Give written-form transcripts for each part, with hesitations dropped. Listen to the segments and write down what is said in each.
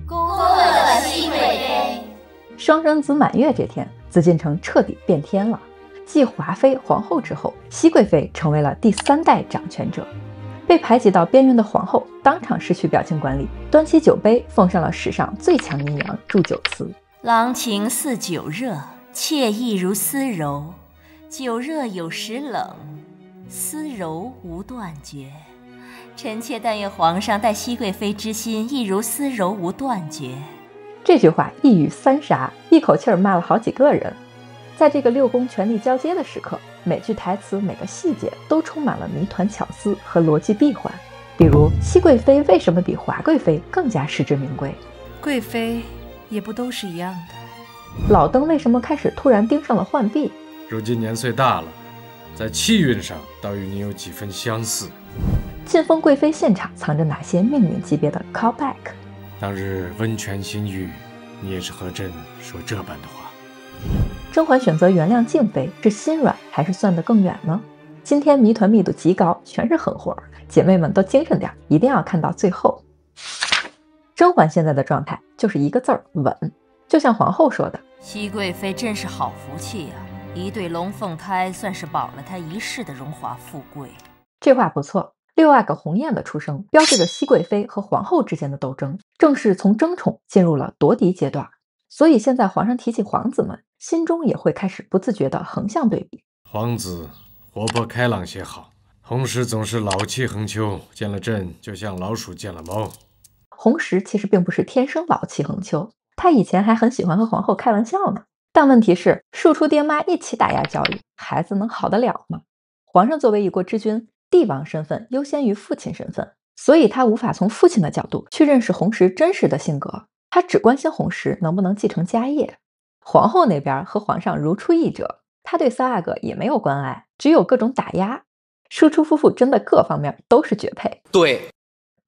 恭賀熹貴妃。双生子滿月這天，紫禁城徹底變天了。繼華妃、皇後之後，熹貴妃成為了第3代掌權者。被排擠到邊緣的皇後當場失去表情管理，端起酒杯奉上了史上最強陰陽祝酒詞：郎情似酒熱，妾意如絲柔。酒熱有時冷，絲柔无斷絕。臣妾但願皇上待熹貴妃之心，亦如絲柔無斷絕。這句話一語三殺，一口氣兒罵了好幾個人。在這個六宮權力交接的時刻，每句台詞每個細節都充滿了謎團巧思和邏輯閉環。比如熹貴妃為什麼比華貴妃更加實至名歸？貴妃也不都是一樣的。老登為什麼開始突然盯上了浣碧？如今年歲大了，在氣運上倒與你有幾分相似。晉封貴妃現場藏着哪些命運級別的 callback？ 當日溫泉新浴，你也是和朕說這般的話。甄嬛選擇原諒靜妃是心軟還是算得更遠呢？今天謎團密度極高，全是狠活，姐妹們都精神點，一定要看到最後。甄嬛現在的狀態就是一個字兒穩，就像皇後說的：熹貴妃真是好福氣呀，一对龙鳳胎算是保了她一世的榮華富貴。這話不錯。6阿哥鴻雁的出生，標誌着熹貴妃和皇後之間的鬥爭正式從爭寵進入了奪嫡階段。所以現在皇上提起皇子們，心中也會開始不自覺的橫向對比。皇子活潑開朗些好，紅石總是老氣橫秋，見了朕就像老鼠見了貓。紅石其實並不是天生老氣橫秋，他以前還很喜歡和皇後開玩笑呢。但問題是，庶出爹媽一起打壓教育，孩子能好得了嗎？皇上作為一國之君，帝王身份優先於父親身份，所以他無法從父親的角度去認識紅石真實的性格，他只關心紅石能不能繼承家業。皇後那邊和皇上如出一辙，他对3阿哥也没有關愛，只有各種打壓。庶出夫婦真的各方面都是絕配。對，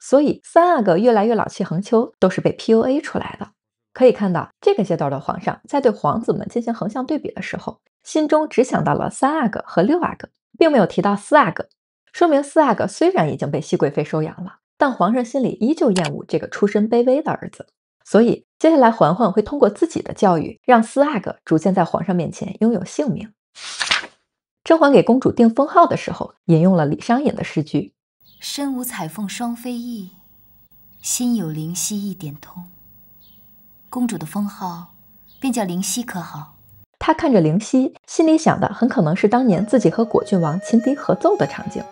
所以3阿哥越来越老氣橫秋，都是被 PUA 出來的。可以看到，這個階段的皇上在對皇子們進行橫向對比的時候，心中只想到了3阿哥和6阿哥，並沒有提到4阿哥。說明4阿哥雖然已經被熹貴妃收養了，但皇上心裡依舊厭惡這個出身卑微的兒子。所以接下來嬛嬛會通過自己的教育，讓4阿哥逐漸在皇上面前擁有姓名。甄嬛給公主定封號的時候，引用了李商隱的詩句：身無彩鳳雙飛翼，心有靈犀一點通。公主的封號便叫靈犀可好？她看着靈犀，心裡想的很可能是當年自己和果郡王琴笛合奏的場景。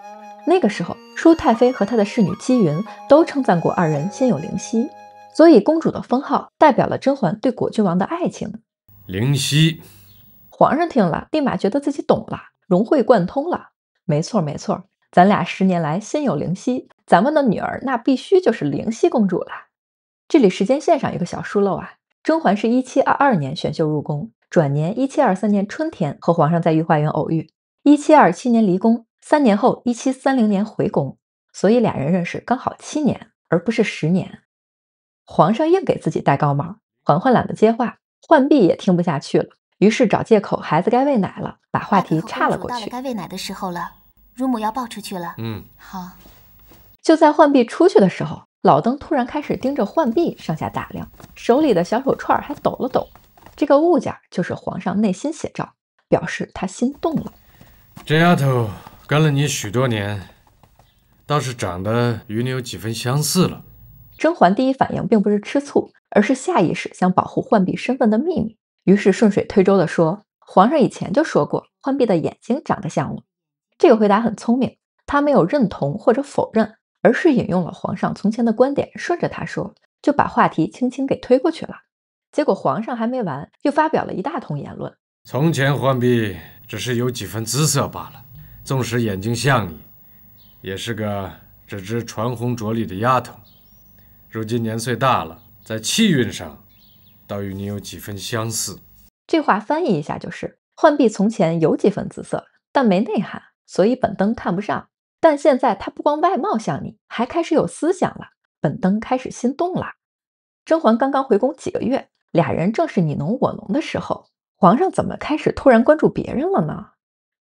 那個時候，舒太妃和她的侍女姬雲都稱讚過二人心有靈犀，所以公主的封號代表了甄嬛對果郡王的愛情。靈犀，皇上听了立馬覺得自己懂了，融會貫通了。沒錯沒錯，咱倆10年來心有靈犀，咱們的女兒那必須就是靈犀公主了。這裡時間線上有個小疏漏啊，甄嬛是1722年選秀入宮，轉年1723年春天和皇上在御花園偶遇，1727年離宮，3年後1730年回宮，所以倆人認識剛好7年，而不是10年。皇上硬給自己戴高帽，嬛嬛懶得接話，浣碧也聽不下去了，於是找借口孩子該餵奶了，把話題岔了過去。到了該餵奶的時候了，乳母要抱出去了。好。就在浣碧出去的時候，老登突然開始盯着浣碧上下打量，手裡的小手串還抖了抖。這個物件就是皇上內心寫照，表示他心動了。這丫頭跟了你許多年，倒是長得與你有幾分相似了。甄嬛第一反應並不是吃醋，而是下意識想保護浣碧身份的秘密，於是順水推舟地說：皇上以前就說過浣碧的眼睛長得像我。這個回答很聰明，他沒有認同或者否認，而是引用了皇上從前的觀點，順着他說，就把話題輕輕給推過去了。結果皇上還沒完，又發表了一大通言論。從前浣碧只是有幾分姿色罷了，縱使眼睛像你，也是個只知傳紅着綠的丫頭。如今年歲大了，在氣運上倒與你有幾分相似。這話翻譯一下就是：浣碧從前有幾分姿色，但沒內涵，所以本登看不上。但現在她不光外貌像你，還開始有思想了，本登開始心動了。甄嬛剛剛回宮幾個月，倆人正是你儂我儂的時候，皇上怎麼開始突然關注別人了呢？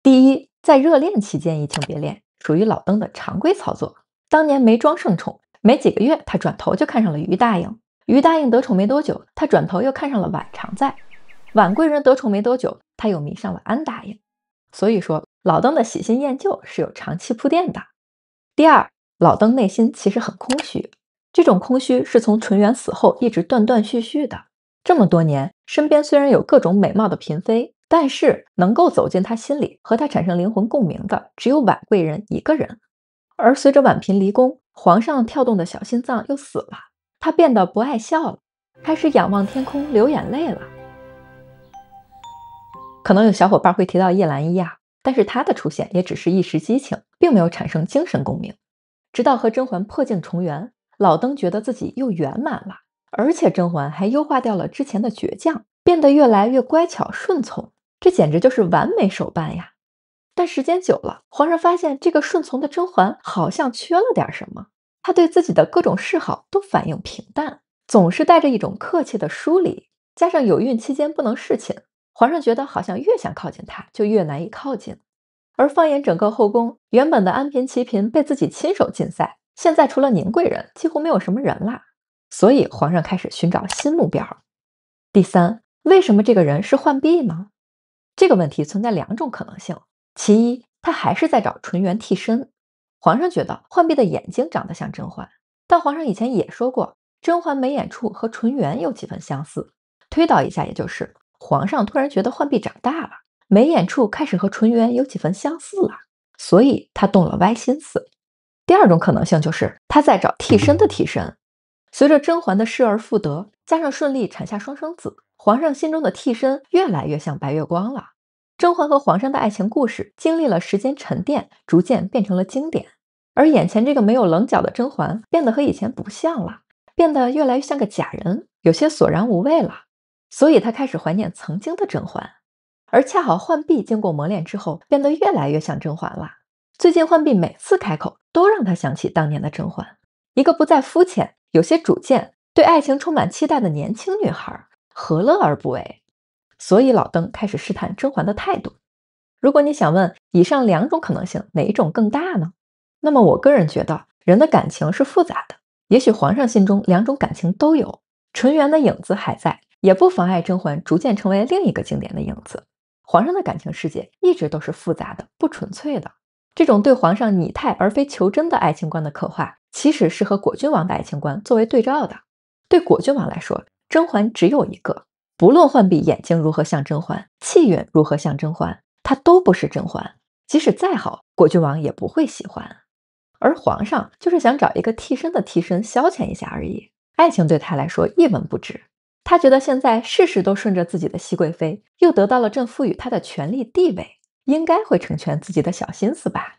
第一，在熱戀期間移情別戀，屬於老登的常規操作。當年沒裝聖寵，沒幾個月，他轉頭就看上了於答應，於答應得寵沒多久，他轉頭又看上了婉常在；婉貴人得寵沒多久，他又迷上了安答應。所以說，老登的喜新厭舊是有長期鋪墊的。第二，老登內心其實很空虛，這種空虛是從純元死後一直斷斷續續的。這麼多年，身邊雖然有各種美貌的嬪妃，但是能夠走進他心裡和他產生靈魂共鳴的，只有婉貴人一個人。而隨着婉嬪離宮，皇上跳動的小心臟又死了，他變得不愛笑了，開始仰望天空流眼淚了。可能有小伙伴會提到葉澜依啊，但是他的出現也只是一時激情，並沒有產生精神共鳴。直到和甄嬛破鏡重圓，老登覺得自己又圓滿了，而且甄嬛還優化掉了之前的倔強，變得越來越乖巧順從，這簡直就是完美手办呀。但時間久了，皇上發現這個順從的甄嬛好像缺了點什麼，他對自己的各種嗜好都反應平淡，總是帶着一種客氣的疏離，加上有孕期間不能侍寢，皇上覺得好像越想靠近他，就越難以靠近。而放眼整個後宮，原本的安嬪齊嬪被自己親手禁赛，現在除了寧貴人，幾乎沒有什麼人了。所以皇上開始尋找新目標。第三，為什麼這個人是浣碧呢？這個問題存在兩種可能性。其一，他還是在找純元替身。皇上覺得浣碧的眼睛長得像甄嬛，但皇上以前也說過，甄嬛眉眼處和纯元有幾分相似。推导一下，也就是皇上突然覺得浣碧長大了，眉眼處開始和纯元有幾分相似了，所以他動了歪心思。第二種可能性就是他在找替身的替身。隨着甄嬛的失而復得，加上順利產下雙生子，皇上心中的替身越來越像白月光了。甄嬛和皇上的愛情故事經歷了時間沉澱，逐漸变成了經典。而眼前這個沒有稜角的甄嬛变得和以前不像了，变得越来越像個假人，有些索然无味了。所以他開始懷念曾經的甄嬛。而恰好浣碧經過磨練之後，變得越來越像甄嬛了。最近浣碧每次開口都讓他想起當年的甄嬛，一個不再膚淺、有些主見、對愛情充滿期待的年輕女孩，何樂而不為？所以老登開始試探甄嬛的態度。如果你想問以上兩種可能性哪一種更大呢？那麼我個人覺得人的感情是複雜的，也許皇上心中兩種感情都有，纯元的影子還在，也不妨礙甄嬛逐漸成為另一個經典的影子。皇上的感情世界一直都是複雜的、不純粹的。這種對皇上擬態而非求真的愛情觀的刻畫，其實是和果郡王的愛情觀作為對照的。對果郡王來說，甄嬛只有一個，不論浣碧眼睛如何像甄嬛，氣韻如何像甄嬛，她都不是甄嬛，即使再好，果郡王也不會喜歡。而皇上就是想找一個替身的替身消遣一下而已，愛情對他來說一文不值。他覺得現在事事都順着自己的熹貴妃，又得到了朕賦予他的權力地位，應該會成全自己的小心思吧。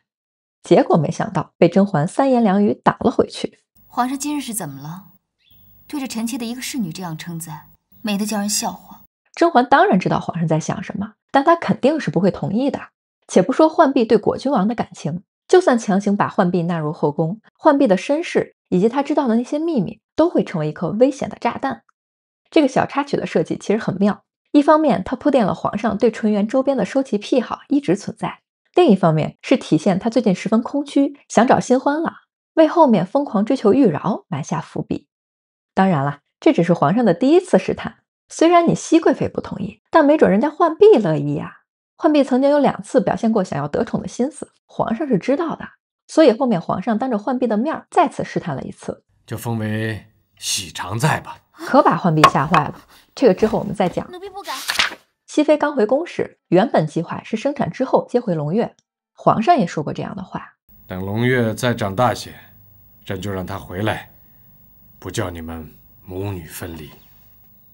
結果沒想到被甄嬛三言兩語擋了回去。皇上今日是怎麼了？對着臣妾的一個侍女這樣稱讚，美得叫人笑話。甄嬛當然知道皇上在想什麼，但她肯定是不會同意的。且不說浣碧對果郡王的感情，就算強行把浣碧納入後宮，浣碧的身世以及她知道的那些秘密，都會成為一顆危險的炸彈。這個小插曲的設計其實很妙，一方面它鋪墊了皇上對純元周邊的收集癖好一直存在，另一方面是體現他最近十分空虛，想找新歡了，為後面瘋狂追求玉娆埋下伏筆。當然了，這只是皇上的第一次試探，雖然你熹貴妃不同意，但沒準人家浣碧樂意呀。浣碧曾經有2次表現過想要得寵的心思，皇上是知道的，所以後面皇上當着浣碧的面再次試探了一次，就封為喜常在吧。可把浣碧嚇壞了。這個之後我們再講。奴婢不敢。熹妃剛回宮時，原本計劃是生產之後接回龍月，皇上也說過這樣的話。等龍月再長大些，朕就讓她回來，不叫你們母女分離。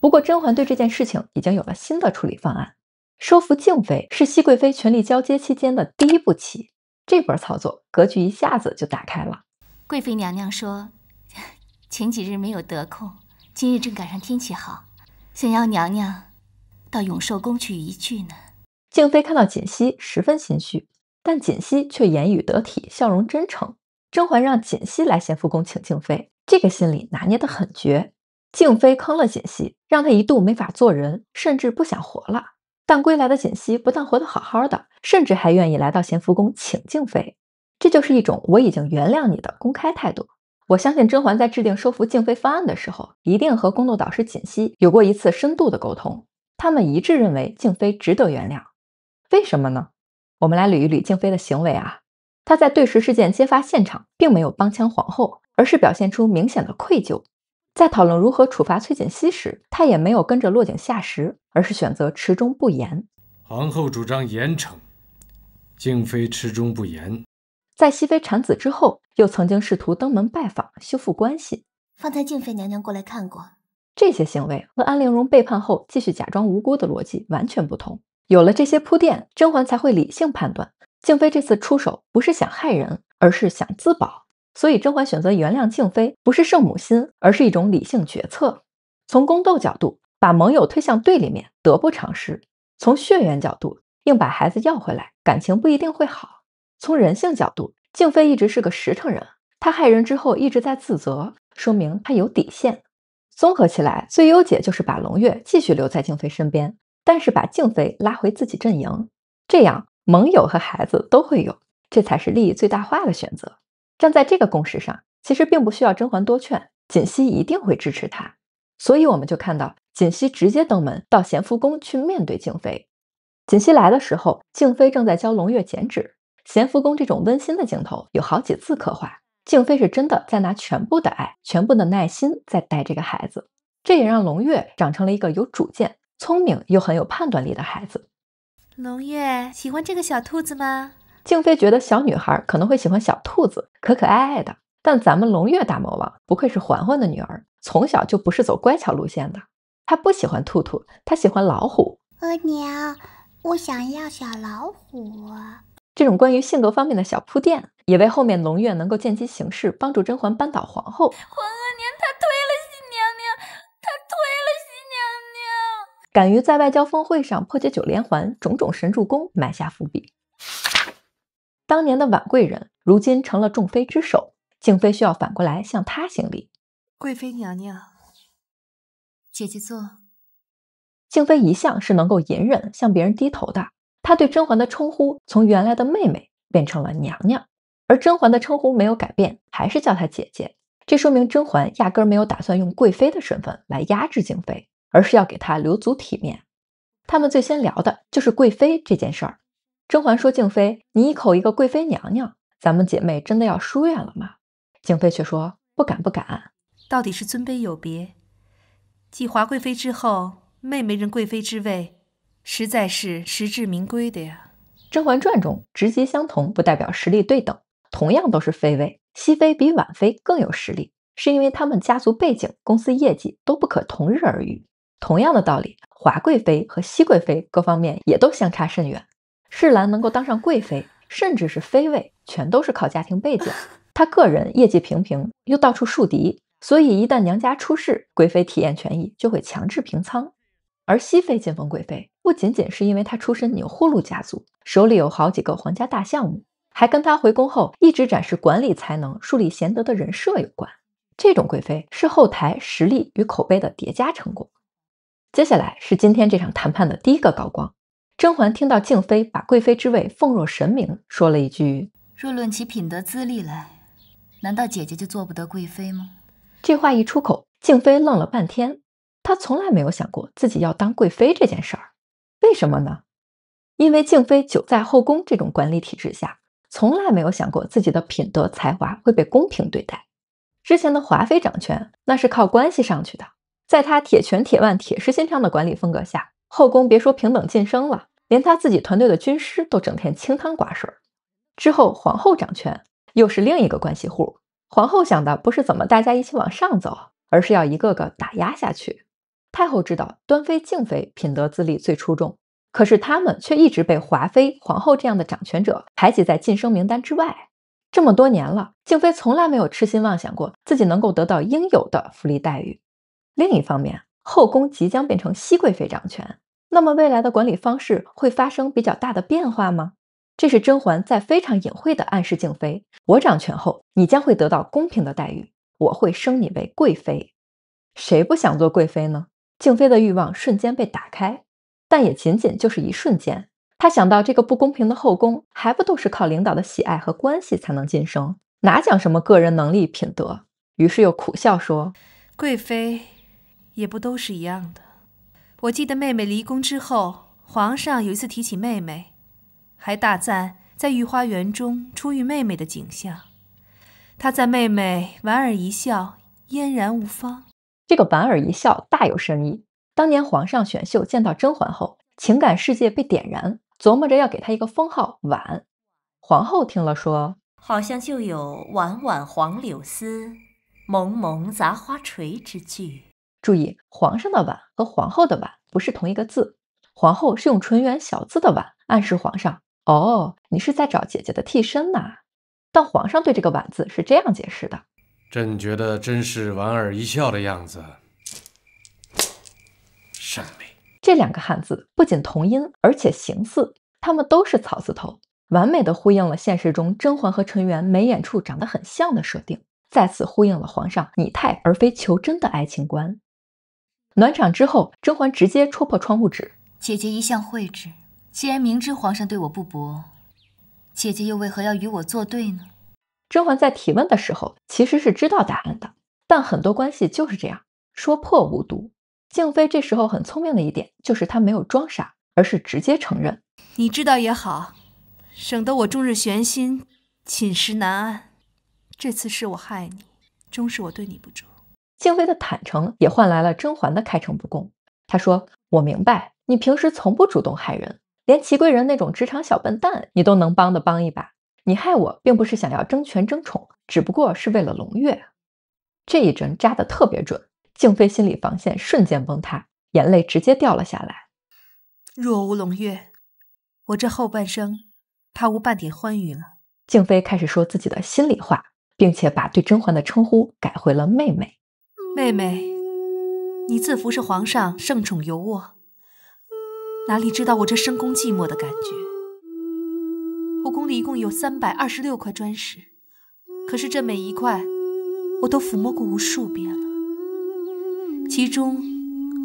不過甄嬛對這件事情已經有了新的處理方案，收服靜妃是熹貴妃權力交接期間的第一步棋。這波操作格局一下子就打開了。貴妃娘娘說，前幾日沒有得空，今日正趕上天氣好，想要娘娘到永壽宮去一聚呢。靜妃看到槿汐十分心虛，但槿汐卻言語得體，笑容真誠。甄嬛讓槿汐來咸福宮請靜妃，這個心理拿捏得很絕。靜妃坑了槿汐，讓她一度沒法做人，甚至不想活了。但歸來的槿汐不但活得好好的，甚至還願意來到咸福宮請靜妃，這就是一種我已經原諒你的公開態度。我相信甄嬛在制定收服靜妃方案的時候，一定和宫斗導師槿汐有過一次深度的溝通。他們一致認為靜妃值得原諒。為什麼呢？我們來捋一捋靜妃的行為啊。她在對石事件揭發現場並沒有幫腔皇後，而是表現出明顯的愧疚。在討論如何處罰崔槿汐時，她也沒有跟着落井下石，而是選擇持中不言。皇后主張嚴懲，靜妃持中不言。在熹妃產子之後，又曾經試圖登門拜訪，修復關係。方才靜妃娘娘過來看過。這些行為和安陵容背叛後繼續假裝無辜的邏輯完全不同。有了這些鋪墊，甄嬛才會理性判斷，靜妃這次出手不是想害人，而是想自保。所以甄嬛選擇原諒靜妃，不是聖母心，而是一種理性決策。從宮鬥角度，把盟友推向對立面，得不償失；從血緣角度，硬把孩子要回來，感情不一定會好。從人性角度，靜妃一直是個實誠人，她害人之後一直在自責，說明她有底線。綜合起來，最優解就是把龍月繼續留在靜妃身邊，但是把靜妃拉回自己陣營，這樣盟友和孩子都會有，這才是利益最大化的選擇。站在這個共識上，其實並不需要甄嬛多勸，槿汐一定會支持她。所以我們就看到槿汐直接登門到咸福宮去面對靜妃。槿汐來的時候，靜妃正在教龍月剪紙。咸福宮這種溫馨的鏡頭有好幾次刻畫，靜妃是真的在拿全部的愛、全部的耐心在帶這個孩子，這也讓龍月長成了一個有主見、聰明又很有判斷力的孩子。龍月喜歡這個小兔子嗎？靜妃覺得小女孩可能會喜歡小兔子，可可愛愛的，但咱們龍月大魔王不愧是嬛嬛的女兒，從小就不是走乖巧路線的。她不喜歡兔兔，她喜歡老虎。娘，我想要小老虎。这種關於性格方面的小鋪墊，也為後面龍月能夠見機行事，幫助甄嬛扳倒皇後。皇額娘，她推了熹娘娘，她推了熹娘娘。敢於在外交峰會上破解9連環，種種神助攻埋下伏筆。當年的婉貴人，如今成了眾妃之首，靜妃需要反過來向她行禮。貴妃娘娘，姐姐坐。靜妃一向是能夠隱忍向別人低頭的。她對甄嬛的稱呼從原來的妹妹變成了娘娘，而甄嬛的稱呼沒有改變，還是叫她姐姐。這說明甄嬛壓根兒沒有打算用貴妃的身份來壓制靜妃，而是要給她留足體面。他們最先聊的就是貴妃這件事兒。甄嬛說靜妃，你一口一個貴妃娘娘，咱們姐妹真的要疏遠了嗎？靜妃卻說不敢不敢。到底是尊卑有別，繼華貴妃之後，妹妹認貴妃之位，實在是實至名歸的呀。《甄嬛傳》中職級相同不代表實力對等，同樣都是妃位，熹妃比婉妃更有實力，是因為她們家族背景、公司業績都不可同日而語。同樣的道理，華貴妃和熹貴妃各方面也都相差甚遠。世蘭能夠當上貴妃，甚至是妃位，全都是靠家庭背景。她個人業績平平，又到處樹敵，所以一旦娘家出事，貴妃體驗權益就會強制平倉。而熹妃晉封貴妃，不僅僅是因為她出身鈕祜祿家族，手裡有好幾個皇家大項目，還跟她回宮後一直展示管理才能、樹立賢德的人設有關。這種貴妃是後台實力與口碑的疊加成果。接下來是今天這場談判的第一個高光。甄嬛聽到靜妃把貴妃之位奉若神明，說了一句：若論其品德資歷來，難道姐姐就做不得貴妃嗎？這話一出口，靜妃愣了半天。她從來沒有想過自己要當貴妃這件事兒。為什麼呢？因為靜妃久在後宮這種管理體制下，從來沒有想過自己的品德才華會被公平對待。之前的華妃掌權，那是靠關係上去的。在她鐵拳鐵腕鐵石心腸的管理風格下，後宮別說平等晉升了，連她自己團隊的軍師都整天清湯寡水。之後皇後掌權，又是另一個關係戶。皇後想的不是怎麼大家一起往上走，而是要一個個打壓下去。太后知道端妃、靜妃品德資歷最出眾，可是她們卻一直被華妃、皇後這樣的掌權者排擠在晉升名單之外。這麼多年了，靜妃從來沒有痴心妄想過自己能夠得到應有的福利待遇。另一方面，後宮即將變成熹貴妃掌權，那麼未來的管理方式會發生比較大的變化嗎？這是甄嬛在非常隱晦地暗示靜妃，我掌權後，你將會得到公平的待遇，我會升你為貴妃。誰不想做貴妃呢？靜妃的慾望瞬間被打開，但也僅僅就是一瞬間。她想到這個不公平的後宮，還不都是靠領導的喜愛和關係才能晉升，哪講什麼個人能力品德？於是又苦笑說：“貴妃也不都是一樣的。我記得妹妹離宮之後，皇上有一次提起妹妹，還大讚在御花園中初遇妹妹的景象。他讚妹妹莞爾一笑，嫣然無方。這個莞爾一笑大有深意。當年皇上選秀見到甄嬛後，情感世界被點燃，琢磨着要給她一個封號婉。皇後聽了說：“好像就有婉婉黃柳絲，蒙蒙雜花垂之句。”注意，皇上的婉和皇後的婉不是同一個字，皇後是用纯元小字的婉，暗示皇上：“哦，你是在找姐姐的替身吶。”但皇上对這個婉字是這樣解釋的：“朕覺得真是莞爾一笑的樣子，甚美。”這兩個漢字不僅同音，而且形似，它們都是草字頭，完美的呼應了現實中甄嬛和纯元眉眼處長得很像的設定，再次呼應了皇上擬態而非求真的愛情觀。暖場之後，甄嬛直接戳破窗戶紙：“姐姐一向慧智，既然明知皇上对我不薄，姐姐又為何要與我作對呢？”甄嬛在提問的時候其實是知道答案的，但很多關係就是這樣，說破無毒。靜妃這時候很聰明的一點就是她沒有裝傻，而是直接承認：“你知道也好，省得我終日懸心，寢食難安。這次是我害你，終是我對你不住。”靜妃的坦誠也換來了甄嬛的開誠布公。她說：“我明白，你平時從不主動害人，連祺貴人那種職場小笨蛋你都能幫一把。你害我並不是想要爭權爭寵，只不過是為了胧月。”這一針扎得特別準，靜妃心理防線瞬間崩塌，眼淚直接掉了下來。若無胧月，我這後半生怕無半點歡愉了。靜妃開始說自己的心裡話，並且把對甄嬛的稱呼改回了妹妹。妹妹，你自服是皇上聖寵尤渥，哪裡知道我這深宮寂寞的感覺？後宮裡一共有326塊磚石，可是這每一塊我都撫摸過無數遍了，其中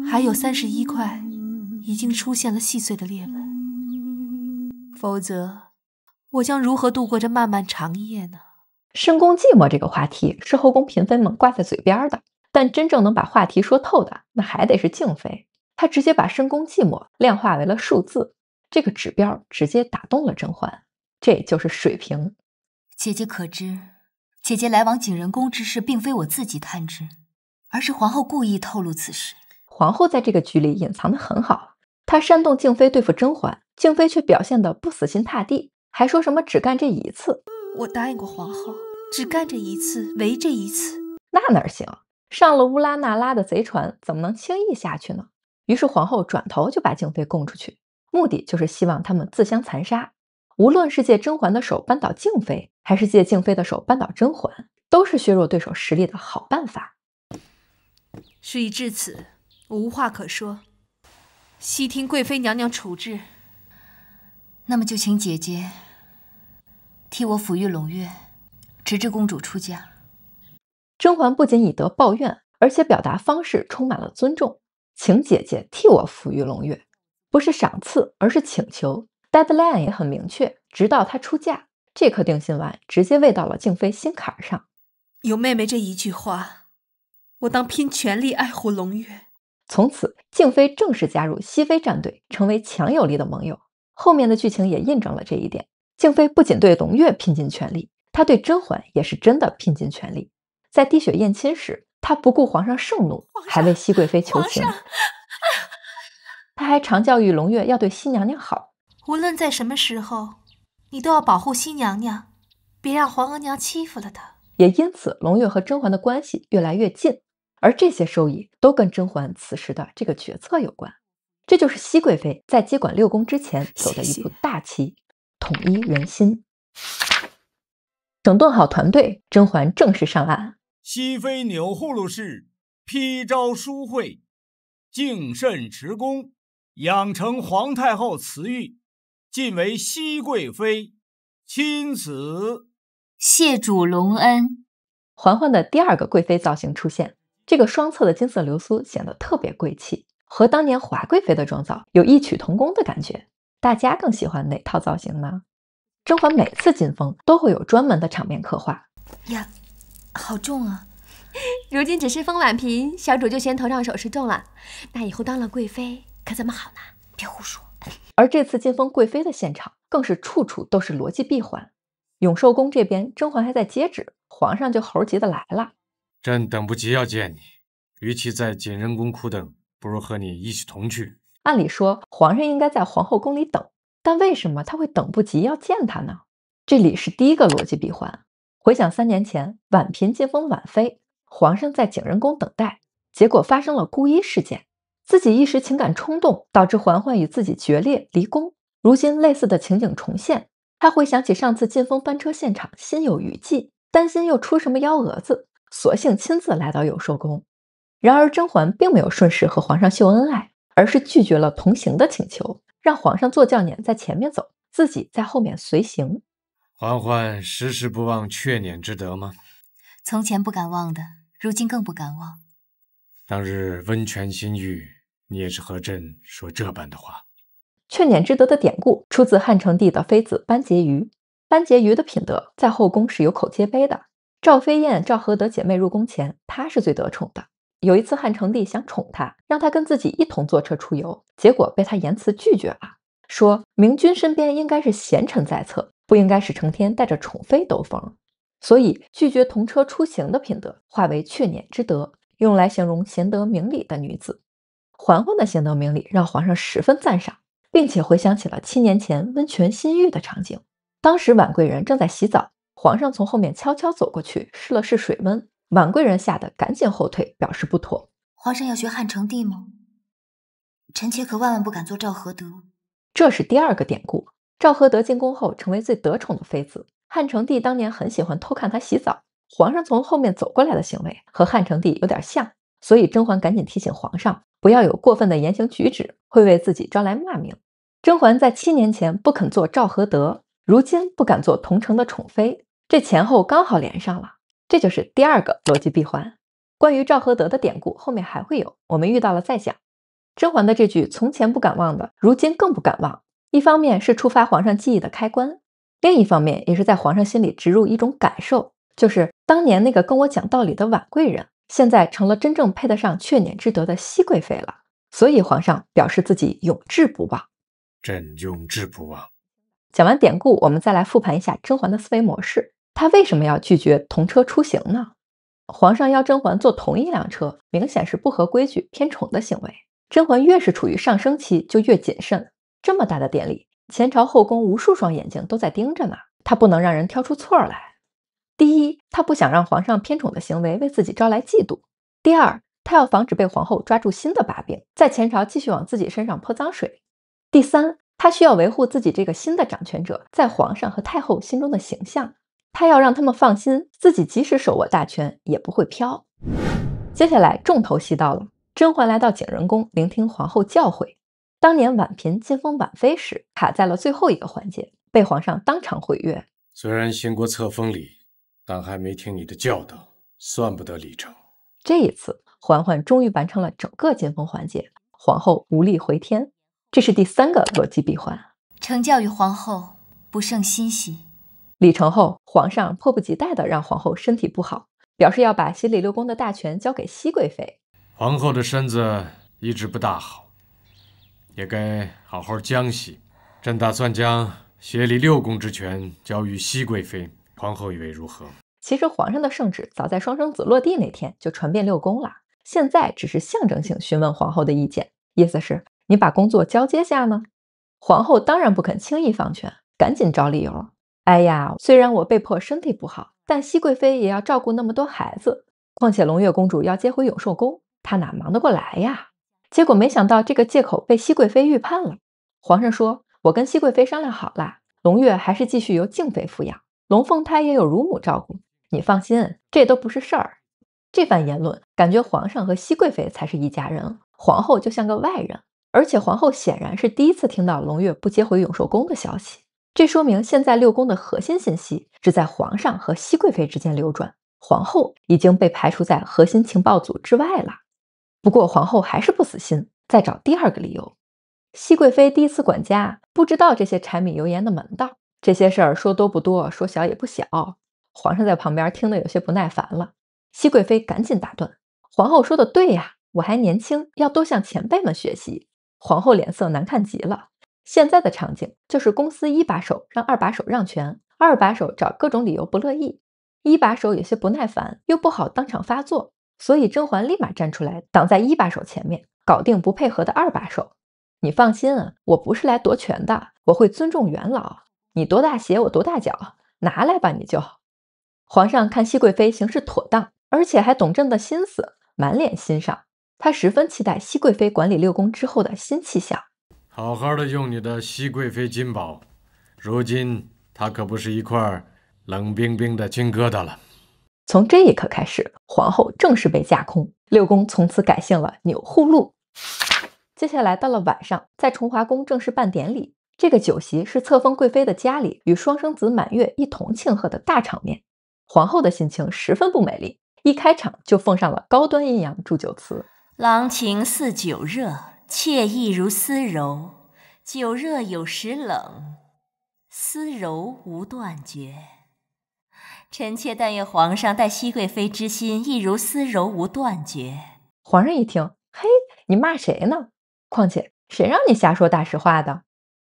還有31塊已經出現了細碎的裂紋，否則我將如何度過這漫漫長夜呢？深宮寂寞這個話題是後宮嬪妃們掛在嘴邊的，但真正能把話題說透的，那還得是靜妃。她直接把深宮寂寞量化為了數字，這個指標直接打動了甄嬛。這就是水平。姐姐可知，姐姐來往景仁宮之事，並非我自己探知，而是皇後故意透露此事。皇後在這個局裡隱藏得很好，她煽動靜妃對付甄嬛，靜妃卻表現得不死心塌地，還說什麼只幹這一次。我答應過皇後，只幹這一次，唯這一次。那哪行？上了烏拉那拉的賊船，怎麼能輕易下去呢？於是皇后轉頭就把靜妃供出去，目的就是希望他們自相殘殺。無論是借甄嬛的手扳倒靜妃，還是借靜妃的手扳倒甄嬛，都是削弱對手實力的好辦法。事已至此，我無話可說，悉聽貴妃娘娘處置。那麼就請姐姐替我撫育胧月，直至公主出嫁。甄嬛不僅以德報怨，而且表達方式充滿了尊重，請姐姐替我撫育胧月，不是賞賜，而是請求。Deadline 也很明確，直到她出嫁。這顆定心丸直接餵到了靜妃心坎上。有妹妹這一句話，我當拼全力愛護胧月。從此，靜妃正式加入熹妃戰隊，成為強有力的盟友。後面的劇情也印證了這一點。靜妃不僅對胧月拼盡全力，她對甄嬛也是真的拼盡全力。在滴血驗親時，她不顧皇上盛怒，還為熹貴妃求情。她還常教育胧月要對熹娘娘好。無論在什麼時候，你都要保護熹娘娘，別讓皇額娘欺負了她。也因此，胧月和甄嬛的關係越來越近，而這些收益都跟甄嬛此時的這個決策有關。這就是熹貴妃在接管六宮之前走的一步大棋，統一人心。整頓好團隊，甄嬛正式上岸。熹妃钮祜祿氏批招書會，敬慎持宮，養成皇太后慈玉，晉為熹貴妃，欽此。謝主隆恩。嬛嬛的第二個貴妃造型出現，這個雙側的金色流蘇顯得特別貴氣，和當年華貴妃的妝造有異曲同工的感覺。大家更喜歡哪套造型呢？甄嬛每次進宮都會有專門的場面刻畫。呀，好重啊！如今只是封婉嬪，小主就先头上首饰重了，那以后当了貴妃可怎麼好呢？別胡說。而這次晉封貴妃的現場，更是處處都是邏輯閉環。永壽宮這邊，甄嬛還在接旨，皇上就猴急的來了。朕等不及要見你，與其在景仁宮苦等，不如和你一起同去。按理說，皇上應該在皇後宮裡等，但為什麼他會等不及要見他呢？這裡是第一個邏輯閉環。回想3年前，婉嬪晉封婉妃，皇上在景仁宮等待，結果發生了姑衣事件，自己一時情感衝動，導致嬛嬛與自己決裂離宮。如今類似的情景重現，他回想起上次晉封班車現場，心有餘悸，擔心又出什麼幺蛾子，索性親自來到永壽宮。然而甄嬛並沒有順勢和皇上秀恩愛，而是拒絕了同行的請求，讓皇上坐轎輦在前面走，自己在後面隨行。嬛嬛時時不忘去年之德嗎？從前不敢忘的，如今更不敢忘。當日溫泉新浴，你也是和朕說這般的話。去年之德的典故出自漢成帝的妃子班婕妤。班婕妤的品德在後宮是有口皆碑的。趙飛燕、趙合德姐妹入宮前，她是最得寵的。有一次漢成帝想寵她，讓她跟自己一同坐車出遊，結果被她嚴辭拒絕了，說明君身邊應該是賢臣在側，不應該是成天帶着寵妃兜風。所以拒絕同車出行的品德化為去年之德，用來形容賢德明理的女子。嬛嬛的賢德明理讓皇上十分讚賞，並且回想起了7年前溫泉新浴的場景。當時婉貴人正在洗澡，皇上從後面悄悄走過去，試了試水溫，婉貴人嚇得趕緊後退，表示不妥。皇上要學漢成帝嗎？臣妾可萬萬不敢做趙合德。這是第二個典故。趙合德進宮後成為最得寵的妃子，漢成帝當年很喜歡偷看她洗澡，皇上從後面走過來的行為和漢成帝有點像，所以甄嬛趕緊提醒皇上不要有過分的言行舉止，會為自己招來罵名。甄嬛在7年前不肯做趙合德，如今不敢做同城的寵妃，這前後剛好連上了，這就是第二個邏輯閉環。關於趙合德的典故後面還會有，我們遇到了再講。甄嬛的這句從前不敢忘的，如今更不敢忘，一方面是觸發皇上記憶的開關，另一方面也是在皇上心裡植入一種感受，就是當年那個跟我講道理的婉貴人，現在成了真正配得上确辇之德的熹貴妃了，所以皇上表示自己永志不忘。朕永志不忘。講完典故，我們再來復盤一下甄嬛的思維模式。她為什麼要拒絕同車出行呢？皇上邀甄嬛坐同一輛車，明顯是不合規矩、偏寵的行为。甄嬛越是處於上升期，就越謹慎。這麼大的典禮，前朝後宮無數雙眼睛都在盯着呢，她不能讓人挑出錯來。第一，她不想讓皇上偏寵的行為為自己招來嫉妒；第二，她要防止被皇後抓住新的把柄，在前朝繼續往自己身上潑髒水；第三，她需要維護自己這個新的掌權者在皇上和太後心中的形象，她要讓他們放心，自己即使手握大權也不會飄。接下來重頭戲到了，甄嬛來到景仁宮聆聽皇後教誨。當年婉嬪晉封婉妃時，卡在了最後一個環節，被皇上當場毀約。雖然行過冊封禮，但還沒聽你的教導，算不得禮成。這一次，嬛嬛終於完成了整個晉封環節，皇後無力回天。這是第三個邏輯閉環。承教於皇後，不勝欣喜。禮成後，皇上迫不及待地讓皇後身體不好，表示要把協理六宮的大權交給熹貴妃。皇後的身子一直不大好，也該好好將息。朕打算將協理六宮之權交於熹貴妃，皇後以為如何？其實皇上的聖旨早在雙生子落地那天就傳遍六宮了，現在只是象徵性詢問皇後的意見，意思是你把工作交接下呢？皇後當然不肯輕易放權，趕緊找理由。哎呀，雖然我被迫身體不好，但熹貴妃也要照顧那麼多孩子，況且穠月公主要接回永壽宮，她哪忙得過來呀？結果沒想到這個借口被熹貴妃預判了。皇上說，我跟熹貴妃商量好了，穠月還是繼續由靜妃撫養，龍鳳胎也有乳母照顧，你放心，這都不是事兒。這番言論感覺皇上和熹貴妃才是一家人，皇後就像個外人。而且皇後顯然是第一次聽到穠月不接回永壽宮的消息，這說明現在六宮的核心信息只在皇上和熹貴妃之間流轉，皇後已經被排除在核心情報組之外了。不過皇後還是不死心，再找第二個理由。熹貴妃第一次管家，不知道這些柴米油鹽的門道，這些事兒說多不多，說小也不小。皇上在旁邊聽得有些不耐煩了。熹貴妃趕緊打斷：“皇後說的對呀，我還年輕，要多向前輩們學習。”皇後臉色難看極了。現在的場景就是公司一把手讓二把手讓权，二把手找各種理由不樂意，一把手有些不耐煩，又不好當场发作，所以甄嬛立馬站出來擋在一把手前面，搞定不配合的二把手。你放心啊，我不是來奪權的，我會尊重元老。你多大鞋我多大腳，拿來吧你就。皇上看熹貴妃行事妥當，而且還懂朕的心思，滿臉欣賞。他十分期待熹貴妃管理六宮之後的新氣象。好好的用你的熹貴妃金寶，如今她可不是一塊冷冰冰的金疙瘩了。從這一刻開始，皇後正式被架空，六宮從此改姓了鈕祜祿。接下來到了晚上，在崇華宮正式辦典禮。這個酒席是冊封貴妃的家裡與雙生子滿月一同慶賀的大場面。皇後的心情十分不美麗，一開場就奉上了高端陰陽祝酒詞：郎情似酒熱，妾意如絲柔。酒熱有時冷，絲柔無斷絕。臣妾但願皇上待熹貴妃之心亦如絲柔無斷絕。皇上一聽，嘿，你罵誰呢？況且誰讓你瞎說大實話的？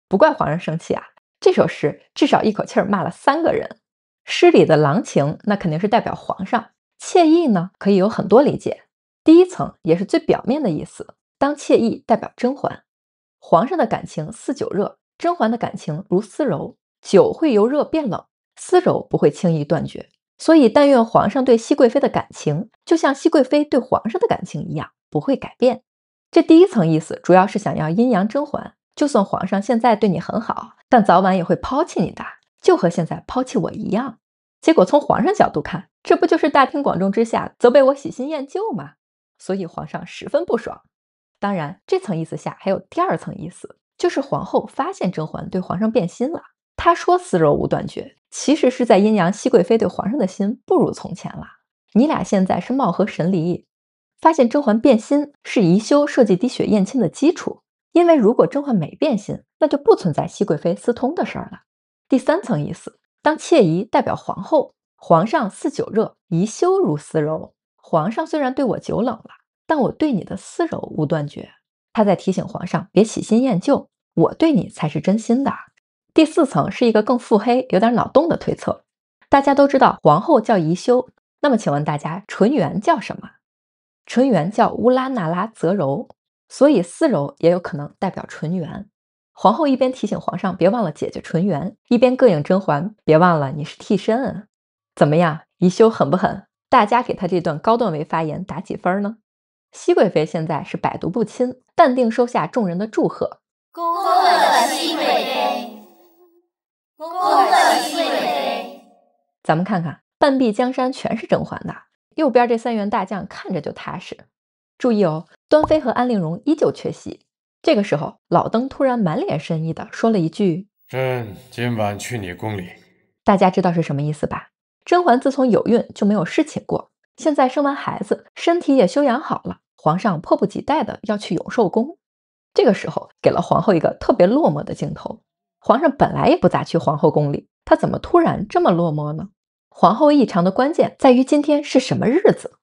不怪皇上生氣啊，這首詩至少一口氣罵了3個人。詩裡的郎情那肯定是代表皇上，妾意呢可以有很多理解。第一層也是最表面的意思，當妾意代表甄嬛。皇上的感情似酒熱，甄嬛的感情如絲柔。酒會由熱變冷，絲柔不會輕易斷絕。所以但願皇上對熹貴妃的感情，就像熹貴妃對皇上的感情一樣，不會改變。這第一層意思主要是想要陰陽甄嬛，就算皇上現在對你很好，但早晚也會拋棄你的，就和現在拋棄我一樣。結果從皇上角度看，這不就是大庭廣眾之下責備我喜新厭舊嗎？所以皇上十分不爽。當然，這層意思下還有第二層意思，就是皇後發現甄嬛對皇上變心了。她說絲柔無斷絕，其實是在陰陽熹貴妃對皇上的心不如從前了。你倆現在是貌合神離。發現甄嬛變心是宜修設計滴血驗親的基礎，因為如果甄嬛沒變心，那就不存在熹貴妃私通的事兒了。第三層意思，當妾宜代表皇後，皇上似酒熱，宜修如絲柔。皇上雖然對我酒冷了，但我對你的絲柔無斷絕。他在提醒皇上別喜新厭舊，我對你才是真心的。第四層是一個更腹黑、有點腦洞的推測。大家都知道皇後叫宜修，那麼請問大家純元叫什麼？純元叫烏拉那拉則柔，所以絲柔也有可能代表纯元。皇后一邊提醒皇上別忘了姐姐纯元，一邊膈應甄嬛別忘了你是替身。怎麼樣，宜修狠不狠？大家給他這段高段位發言打幾分呢？熹貴妃現在是百毒不侵，淡定收下众人的祝賀。恭賀熹貴妃，恭賀熹貴妃。咱們看看，半壁江山全是甄嬛的。右邊這3員大將看着就踏實。注意哦，端妃和安陵容依舊缺席。這個時候，老登突然滿臉深意地說了一句：“朕今晚去你宮裡。”大家知道是什麼意思吧？甄嬛自從有孕就沒有侍寢過，現在生完孩子，身體也休養好了，皇上迫不及待的要去永壽宮。這個時候，給了皇後一個特別落寞的鏡頭。皇上本來也不咋去皇後宮裡，他怎麼突然這麼落寞呢？皇后異常的關鍵在於今天是什麼日子？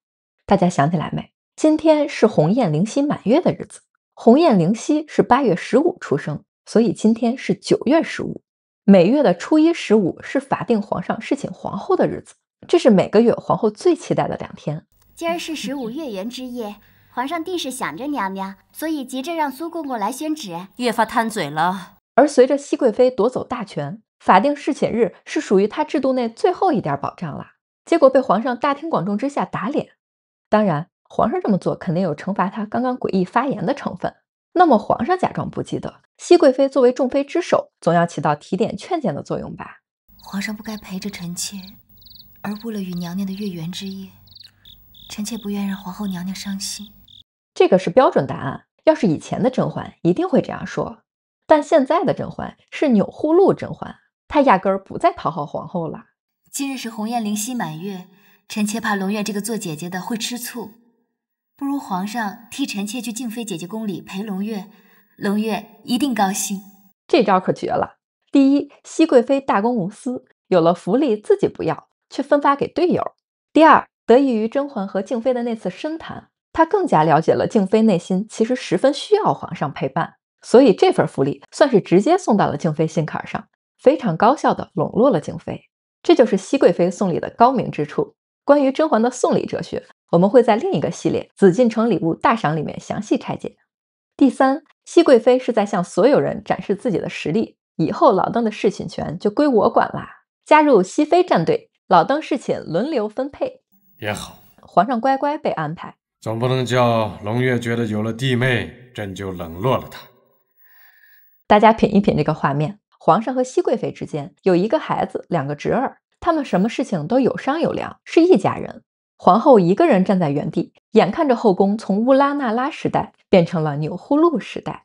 大家想起來沒？今天是紅雁靈犀滿月的日子。紅雁靈犀是8月15出生，所以今天是9月15。每月的初1、15是法定皇上侍寢皇後的日子，這是每個月皇後最期待的2天。今兒是15月圓之夜，皇上定是想着娘娘，所以急着讓蘇公公來宣旨。越發貪嘴了。而隨着熹貴妃奪走大權，法定侍寢日是屬於她制度內最後一點保障了，結果被皇上大庭廣眾之下打臉。當然，皇上這麼做肯定有懲罰他剛剛詭異發言的成分。那麼皇上假裝不記得，熹貴妃作為眾妃之首，總要起到提點勸諫的作用吧？皇上不該陪着臣妾，而誤了與娘娘的月圓之夜。臣妾不願讓皇後娘娘傷心。這個是標準答案，要是以前的甄嬛一定會這樣說。但現在的甄嬛是鈕祜祿甄嬛，她壓根兒不再討好皇後了。今日是紅雁靈犀滿月，臣妾怕龍月這個做姐姐的會吃醋，不如皇上替臣妾去靜妃姐姐宮裡陪龍月，龍月一定高興。這招可絕了！第一，熹貴妃大公無私，有了福利自己不要，卻分發給隊友；第二，得益於甄嬛和靜妃的那次深談，她更加了解了靜妃內心其實十分需要皇上陪伴，所以這份福利算是直接送到了靜妃心坎上，非常高效地籠絡了靜妃。這就是熹貴妃送禮的高明之處。關於甄嬛的送禮哲學，我們會在另一個系列《紫禁城禮物大賞》裡面詳細拆解。第三，熹貴妃是在向所有人展示自己的實力，以後老登的侍寢權就歸我管啦。加入熹妃戰隊，老登侍寢輪流分配也好。皇上乖乖被安排，總不能叫龍月覺得有了弟妹，朕就冷落了他。大家品一品這個畫面，皇上和熹貴妃之間有一個孩子，2個侄兒，他們什麼事情都有商有量，是一家人。皇后一個人站在原地，眼看着後宮從烏拉那拉時代變成了鈕祜祿時代，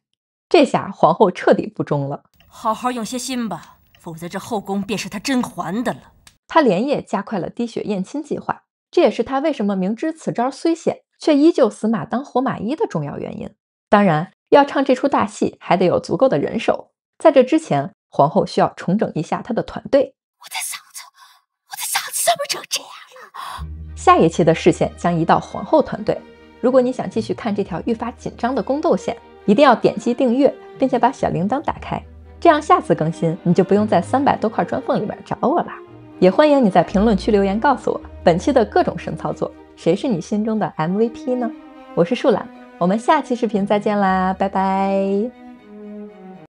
這下皇后徹底不忠了。好好用些心吧，否則這後宮便是她甄嬛的了。她连夜加快了滴血驗親計劃，這也是她為什麼明知此招雖險，卻依舊死馬當活馬醫的重要原因。當然，要唱這出大戲，還得有足夠的人手。在這之前，皇后需要重整一下她的團队。我的嗓子怎么成這樣了？下一期的視線將移到皇後團隊。如果你想繼續看這條愈發緊張的宮鬥線，一定要點擊訂閱，並且把小鈴鐺打開，這樣下次更新你就不用在300多塊磚縫裡面找我了。也歡迎你在評論區留言告訴我，本期的各種神操作，誰是你心中的 MVP 呢？我是樹懶，我們下期視頻再見啦，拜拜。